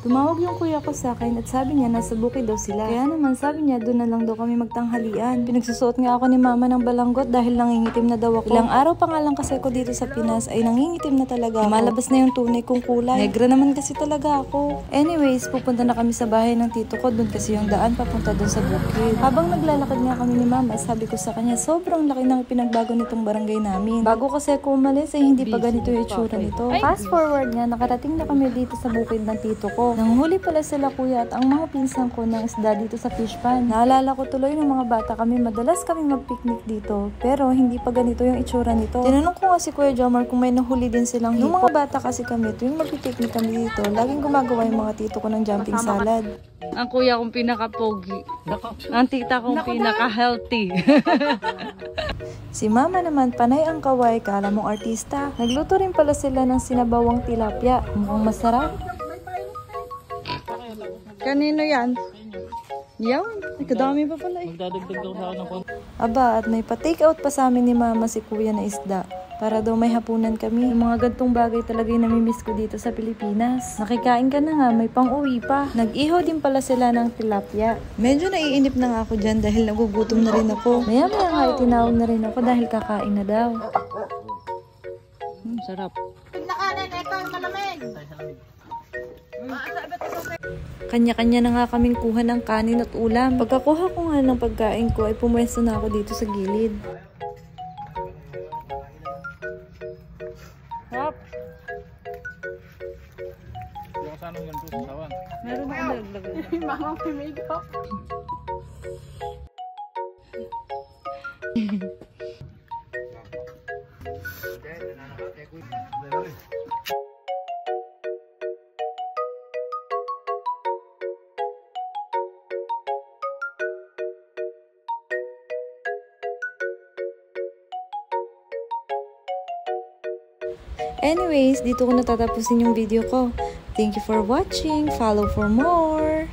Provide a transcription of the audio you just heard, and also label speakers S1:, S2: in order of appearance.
S1: Tumawag yung kuya ko sa akin at sabi niya nasa bukid daw sila. Kaya naman sabi niya doon na lang daw kami magtanghalian. Pinagsusuot nga ako ni mama ng balanggot dahil nangingitim na daw ako. Ilang araw pa nga lang kasi ako dito sa Pinas ay nangingitim na talaga ako. Malabas na yung tunay kong kulay. Negra naman kasi talaga ako. Anyways, pupunta na kami sa bahay ng tito ko. Doon kasi yung daan papunta doon sa bukid. Habang naglalakad nga kami ni mama, sabi ko sa kanya sobrang laki ng pinagbago nitong barangay namin. Bago kasi ako umalis ay hindi pa ganito yung itsura nito. Fast forward nga, nakarating na kami dito sa bukid ng tito ko. Nanghuli pala sila kuya at ang mga pinsan ko ng isda dito sa fish pan. Naalala ko tuloy ng mga bata kami, madalas kami mag-picnic dito. Pero hindi pa ganito yung itsura nito. Tinanong ko nga si Kuya Jomar kung may nahuli din silang hipon. Nung mga bata kasi kami, tuwing mag-picnic kami dito, laging gumagawa yung mga tito ko ng jumping salad.
S2: Ang kuya kong pinaka-pogi. Ang tita kong pinaka-healthy.
S1: Si mama naman, panay ang kaway, kala mong artista. Nagluto rin pala sila ng sinabawang tilapia. Mukhang masarap.
S2: Kanino yan? Yan? Kadami pa pala eh.
S3: Magdadagdag daw sa akin ng konti.
S1: Aba, at may pa-take out pa sa amin ni mama si kuya na isda. Para daw may hapunan kami. Yung mga gantong bagay talaga yung namimiss ko dito sa Pilipinas. Nakikain ka na nga, may pang-uwi pa. Nag-ihaw din pala sila ng tilapia. Medyo naiinip na nga ako dyan dahil nagugutom na rin ako. Maya-maya nga itinawag na rin ako dahil kakain na daw.
S2: Sarap.
S4: Nakanan, ito ang malamig.
S1: Kanya-kanya na nga kaming kuha ng kanin at ulam. Pagkakuha ko nga ng pagkain ko ay pumwesto na ako dito sa gilid.
S2: Sarap.
S3: Yung kasanong yun doon sa sawan.
S2: Meron akong naglag.
S4: Mama, may makeup.
S1: Anyways, dito ko natatapusin yung video ko. Thank you for watching. Follow for more.